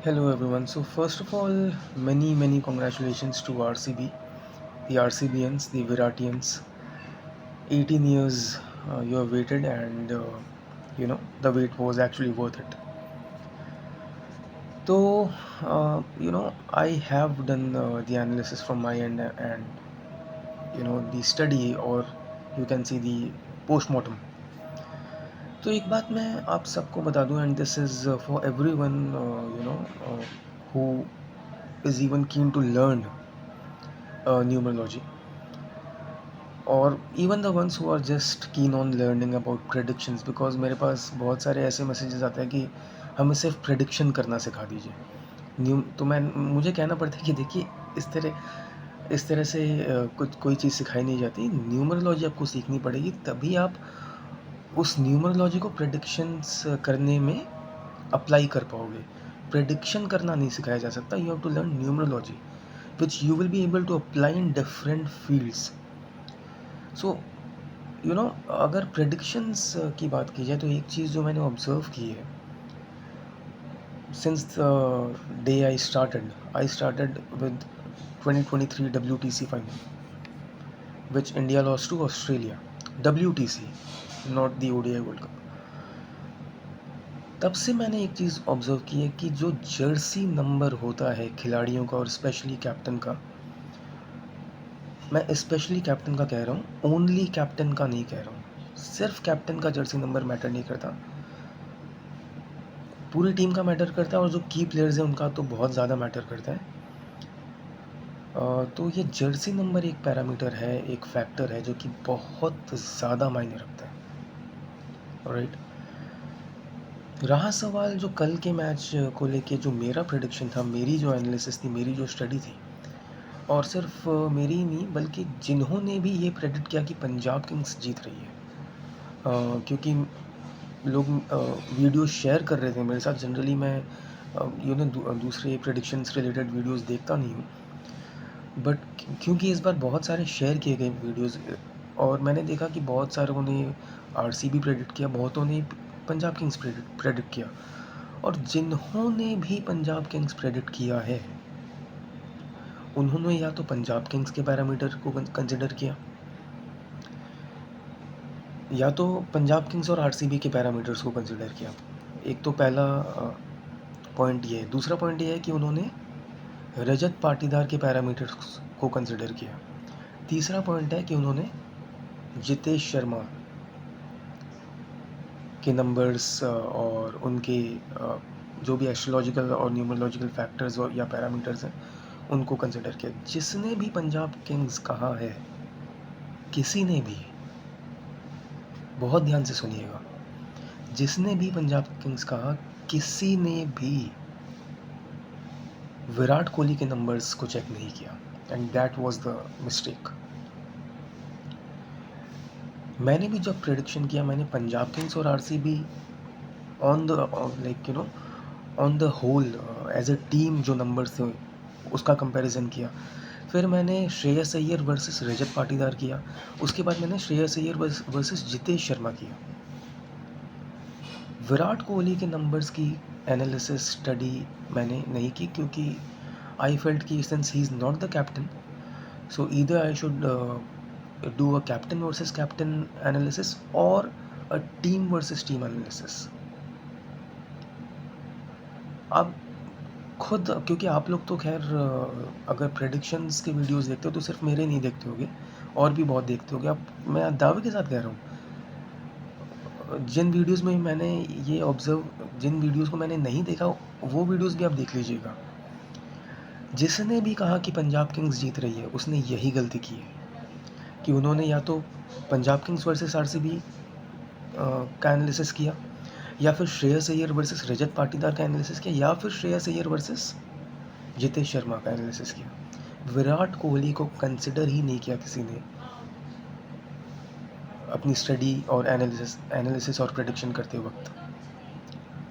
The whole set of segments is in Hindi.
Hello everyone. So first of all, many congratulations to RCB, the RCBians, the Viratians. 18 years you have waited, and the wait was actually worth it. So I have done the analysis from my end, and the study, or you can see the postmortem. तो एक बात मैं आप सबको बता दूं, and this is for everyone who is even keen to learn numerology, और even the ones who are just keen on learning about predictions, because मेरे पास बहुत सारे ऐसे मैसेजेस आते हैं कि हमें सिर्फ प्रेडिक्शन करना सिखा दीजिए। न्यू तो मैं मुझे कहना पड़ता है कि देखिए, इस तरह से कुछ कोई चीज़ सिखाई नहीं जाती। न्यूमरोलॉजी आपको सीखनी पड़ेगी, तभी आप उस न्यूमरोलॉजी को प्रेडिक्शंस करने में अप्लाई कर पाओगे। प्रेडिक्शन करना नहीं सिखाया जा सकता। You have to learn numerology which you will be able to apply in different fields. So अगर प्रेडिक्शंस की बात की जाए, तो एक चीज़ जो मैंने ऑब्ज़र्व की है, since the day I started with 2023 WTC final which India lost to Australia. WTC, not the ODI world cup. तब से मैंने एक चीज़ ऑब्ज़र्व की है कि जो जर्सी नंबर होता है खिलाड़ियों का, और स्पेशली कैप्टन का, मैं स्पेशली कैप्टन का कह रहा हूँ, ओनली कैप्टन का नहीं कह रहा हूँ। सिर्फ कैप्टन का जर्सी नंबर मैटर नहीं करता, पूरी टीम का मैटर करता है, और जो की प्लेयर्स हैं उनका तो बहुत ज़्यादा मैटर करता है। तो ये जर्सी नंबर एक पैरामीटर है, एक फैक्टर है जो कि बहुत ज़्यादा मायने रखता है। राइट। रहा सवाल जो कल के मैच को लेके, जो मेरा प्रेडिक्शन था, मेरी जो एनालिसिस थी, मेरी जो स्टडी थी, और सिर्फ मेरी ही नहीं बल्कि जिन्होंने भी ये प्रेडिक्ट किया कि पंजाब किंग्स जीत रही है, क्योंकि लोग वीडियो शेयर कर रहे थे मेरे साथ। जनरली मैं दूसरे प्रेडिक्शंस रिलेटेड वीडियोस देखता नहीं हूँ, बट क्योंकि इस बार बहुत सारे शेयर किए गए वीडियोस, और मैंने देखा कि बहुत सारों ने RCB प्रेडिक्ट किया, बहुतों ने पंजाब किंग्स प्रेडिक्ट किया। और जिन्होंने भी पंजाब किंग्स प्रेडिक्ट किया है, उन्होंने या तो पंजाब किंग्स के पैरामीटर को कंसिडर किया, या तो पंजाब किंग्स और RCB के पैरामीटर्स को कंसिडर किया। एक तो पहला पॉइंट ये है। दूसरा पॉइंट ये है कि उन्होंने रजत पाटीदार के पैरामीटर्स को कंसिडर किया। तीसरा पॉइंट है कि उन्होंने जितेश शर्मा के नंबर्स और उनके जो भी एस्ट्रोलॉजिकल और न्यूमरोलॉजिकल फैक्टर्स या पैरामीटर्स हैं, उनको कंसिडर किया। जिसने भी पंजाब किंग्स कहा है, किसी ने भी, बहुत ध्यान से सुनिएगा, जिसने भी पंजाब किंग्स कहा, किसी ने भी विराट कोहली के नंबर्स को चेक नहीं किया, and that was the mistake. मैंने भी जब प्रेडिक्शन किया, मैंने पंजाब किंग्स और RCB on the on the whole as a team जो नंबर्स थे उसका कंपैरिजन किया। फिर मैंने श्रेयस अय्यर वर्सेस रजत पाटीदार किया। उसके बाद मैंने श्रेयस अय्यर वर्सेस जितेश शर्मा किया। विराट कोहली के नंबर्स की एनालिसिस स्टडी मैंने नहीं की, क्योंकि आई फेल्ट कि since he is not the captain, so either I should do a captain versus captain analysis और a team versus team analysis. अब खुद, क्योंकि आप लोग तो खैर अगर प्रेडिक्शंस के वीडियोस देखते हो तो सिर्फ मेरे नहीं देखते होगे, और भी बहुत देखते होगे आप। मैं दावे के साथ कह रहा हूँ, जिन वीडियोस में मैंने ये ऑब्ज़र्व, जिन वीडियोस को मैंने नहीं देखा, वो वीडियोस भी आप देख लीजिएगा। जिसने भी कहा कि पंजाब किंग्स जीत रही है, उसने यही गलती की है कि उन्होंने या तो पंजाब किंग्स वर्सेस RCB का एनालिसिस किया, या फिर श्रेयस अय्यर वर्सेस रजत पाटीदार का एनालिसिस किया, या फिर श्रेयस अय्यर वर्सेस जितेश शर्मा का एनालिसिस किया। विराट कोहली को कंसिडर ही नहीं किया किसी ने अपनी स्टडी और एनालिसिस और प्रेडिक्शन करते वक्त,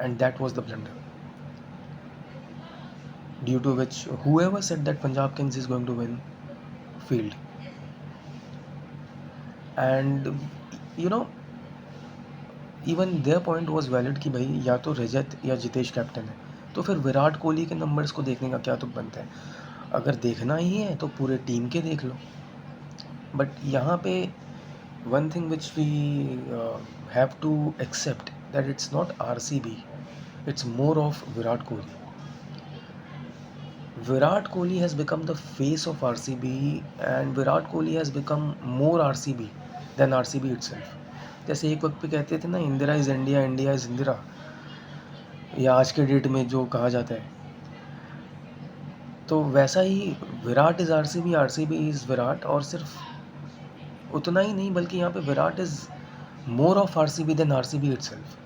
and that was the blunder, due to which whoever said that Punjab Kings is going to win failed. And you know even their point was valid कि भाई या तो रजत या जितेश कैप्टन है। तो फिर विराट कोहली के नंबर्स को देखने का क्या तुक बनता है? अगर देखना ही है तो पूरे टीम के देख लो। बट यहाँ पे one thing which we have to accept that it's not RCB, it's more of Virat Kohli. Virat Kohli has become the face of RCB, and Virat Kohli has become more RCB than RCB itself. जैसे एक वक्त पे कहते थे ना, Indira is India, India is Indira, या आज के डेट में जो कहा जाता है, तो वैसा ही Virat is RCB, RCB is Virat. और सिर्फ उतना ही नहीं, बल्कि यहाँ पे Virat is more of RCB then RCB itself.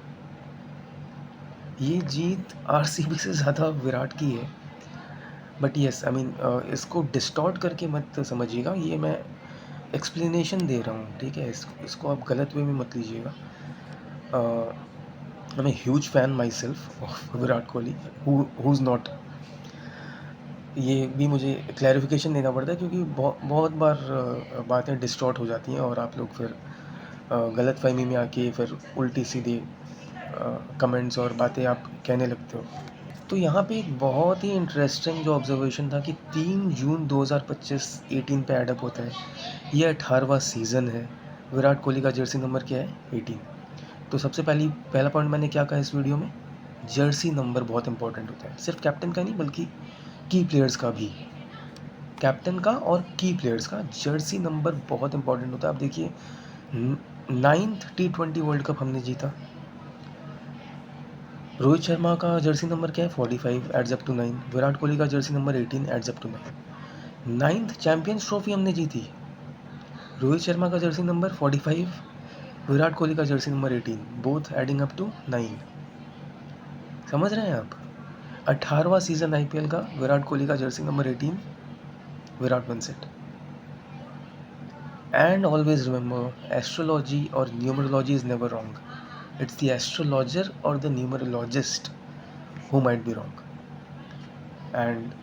ये जीत RCB से ज़्यादा विराट की है। बट येस, आई मीन इसको डिस्टॉर्ट करके मत समझिएगा, ये मैं एक्सप्लेनेशन दे रहा हूँ, ठीक है? इसको आप गलत वे में मत लीजिएगा। I am a huge fan myself of Virat Kohli, who is not. ये भी मुझे क्लैरिफिकेशन देना पड़ता है, क्योंकि बहुत बार बातें डिस्टॉर्ट हो जाती हैं और आप लोग फिर गलत फहमी में आके फिर उल्टी सीधी कमेंट्स और बातें आप कहने लगते हो। तो यहाँ पे एक बहुत ही इंटरेस्टिंग जो ऑब्जर्वेशन था कि 3 जून 2025 18 पे एडअप होता है। ये 18वां सीज़न है। विराट कोहली का जर्सी नंबर क्या है? 18। तो सबसे पहला पॉइंट मैंने क्या कहा इस वीडियो में? जर्सी नंबर बहुत इंपॉर्टेंट होता है, सिर्फ कैप्टन का नहीं बल्कि की प्लेयर्स का भी। कैप्टन का और की प्लेयर्स का जर्सी नंबर बहुत इंपॉर्टेंट होता है। आप देखिए, 9th T20 वर्ल्ड कप हमने जीता, रोहित शर्मा का जर्सी नंबर क्या है? 45 adds up to 9। Virat Kohli का jersey number 18 adds up to 9। 9th champions trophy हमने जीती, रोहित शर्मा का जर्सी नंबर 45, विराट कोहली का jersey number 18, both adding up to 9। समझ रहे हैं आप? 18वां सीजन IPL का, विराट कोहली का jersey number 18, Virat wins it. And always remember, astrology or numerology is never wrong. It's the astrologer or the numerologist who might be wrong. And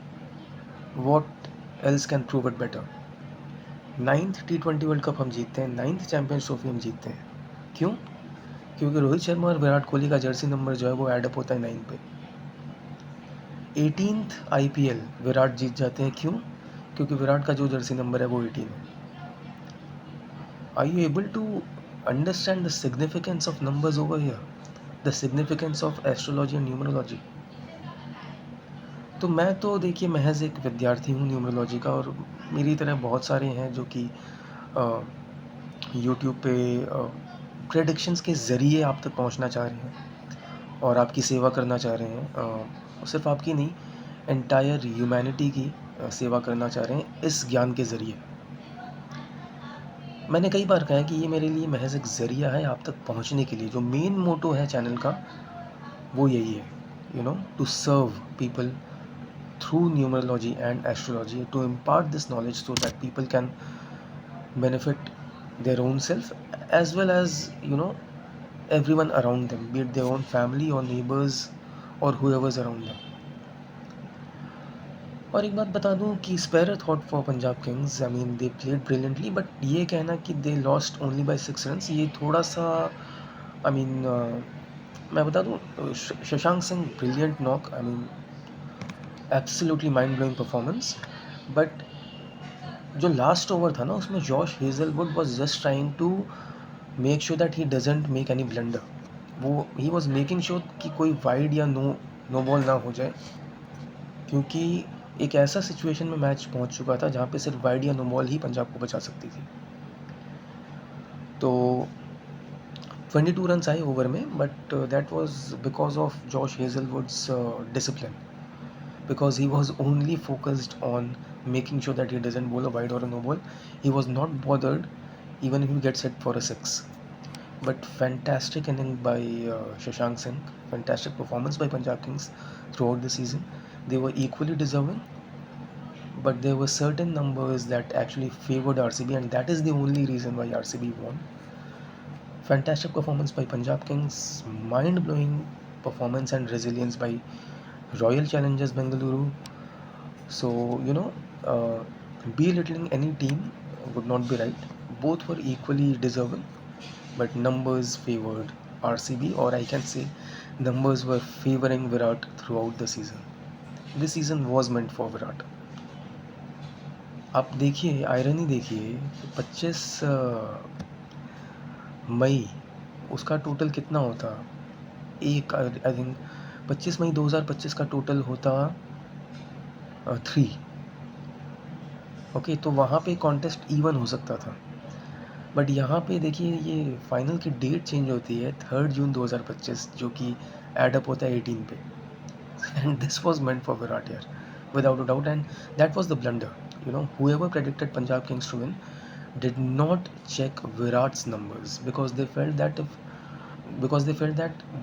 what else can prove it better? 9th T20 world cup हम जीतते हैं, 9th चैंपियंस ट्रॉफी हम जीतते हैं। क्यों? क्योंकि रोहित शर्मा और विराट कोहली का जर्सी नंबर जो है वो एडअप होता है 9 पे। 18th IPL विराट जीत जाते हैं, क्यों? क्योंकि विराट का जो जर्सी नंबर है वो 18 है। Are you able to understand the significance of numbers over here? The significance of astrology and numerology? तो मैं तो देखिए महज एक विद्यार्थी हूँ न्यूमरोलॉजी का, और मेरी तरह बहुत सारे हैं जो कि यूट्यूब पे प्रेडिक्शंस के ज़रिए आप तक पहुँचना चाह रहे हैं और आपकी सेवा करना चाह रहे हैं। सिर्फ आपकी नहीं, एंटायर ह्यूमैनिटी की सेवा करना चाह रहे हैं इस ज्ञान के ज़रिए। मैंने कई बार कहा है कि ये मेरे लिए महज एक ज़रिया है आप तक पहुंचने के लिए। जो मेन मोटो है चैनल का वो यही है, to serve people through numerology and astrology, to impart this knowledge so that people can benefit their own self as well as everyone around them, be it their own family or neighbors or whoever's around them. और एक बात बता दूं कि spare thought for Punjab Kings, I mean they played brilliantly, but ये कहना कि they lost only by 6 runs, ये थोड़ा सा, आई मीन मैं बता दूं, Shashank Singh brilliant knock, I mean absolutely mind blowing performance. But जो लास्ट ओवर था ना, उसमें Josh Hazlewood was just trying to make sure that he doesn't make any blunder. वो ही वाज मेकिंग श्योर कि कोई वाइड या नो बॉल ना हो जाए, क्योंकि एक ऐसा सिचुएशन में मैच पहुंच चुका था जहां पे सिर्फ वाइड या नो बॉल ही पंजाब को बचा सकती थी। तो 22 रन्स आए ओवर में, but that was because of Josh Hazlewood's discipline, because he was only focused on making sure that he doesn't bowl a wide or a no ball. He was not bothered even if he gets hit for a 6. But fantastic inning by Shashank Singh, fantastic performance by Punjab Kings throughout the season. They were equally deserving, but there were certain numbers that actually favored RCB, and that is the only reason why RCB won. Fantastic performance by Punjab Kings, mind-blowing performance and resilience by Royal Challengers Bengaluru. So, belittling any team would not be right. Both were equally deserving, but numbers favored RCB, or I can say numbers were favoring Virat throughout the season. This season was meant for Virat. आप देखिए, आयरनी देखिए, 25 मई उसका टोटल कितना होता, एक आई थिंक 25 मई 2025 का टोटल होता 3। ओके, तो वहाँ पे कॉन्टेस्ट इवन हो सकता था, बट यहाँ पे देखिए ये फाइनल की डेट चेंज होती है 3 जून 2025, जो कि एड अप होता है 18 पे। And this was meant for Virat यार, without a doubt, and that was the blunder. Whoever predicted Punjab Kings to win did not check Virat's numbers, because they felt that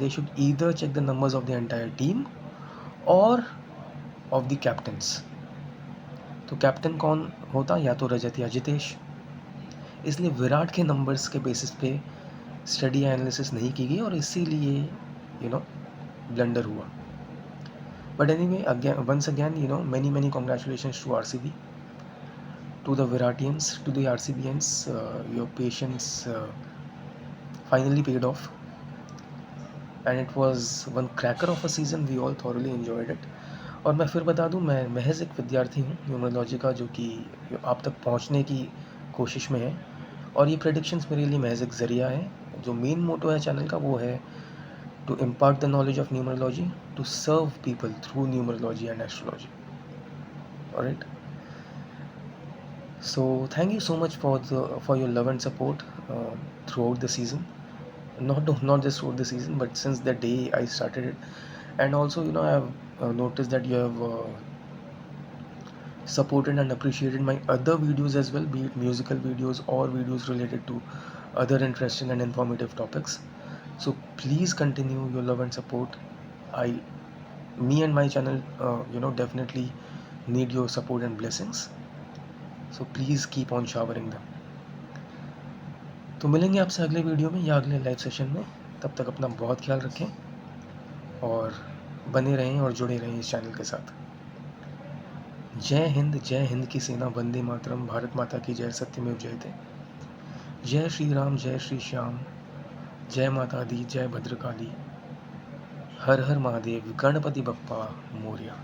they should either check the numbers of the entire team or of the captains. तो कैप्टन कौन होता, या तो रजत या जितेश। इसलिए विराट के नंबर्स के बेसिस पे स्टडी एनालिसिस नहीं की गई और इसीलिए ब्लंडर हुआ। But anyway, again once again many congratulations to RCB, to the Viratians, to the RCBians. Your patience finally paid off, and it was one cracker of a season. We all thoroughly enjoyed it. और मैं फिर बता दूं, मैं महज एक विद्यार्थी हूँ न्यूमरोलॉजी का, जो कि आप तक पहुँचने की कोशिश में है, और ये प्रेडिक्शंस मेरे लिए महज एक ज़रिया है। जो मेन मोटो है चैनल का वो है to impart the knowledge of numerology, to serve people through numerology and astrology. Alright, so thank you so much for your love and support throughout the season. Not just throughout the season, but since the day I started it. And also I have noticed that you have supported and appreciated my other videos as well, be it musical videos or videos related to other interesting and informative topics. So please continue your love and support. Me and my channel definitely need your support and blessings, so please keep on showering them. तो मिलेंगे आपसे अगले वीडियो में या अगले लाइव सेशन में। तब तक अपना बहुत ख्याल रखें और बने रहें और जुड़े रहें इस चैनल के साथ। जय हिंद की सेना, वंदे मातरम, भारत माता की जय, सत्यमेव जयते। जय श्री राम, जय श्री श्याम, जय माता दी, जय भद्रकाली, हर हर महादेव, गणपति बप्पा मोरया।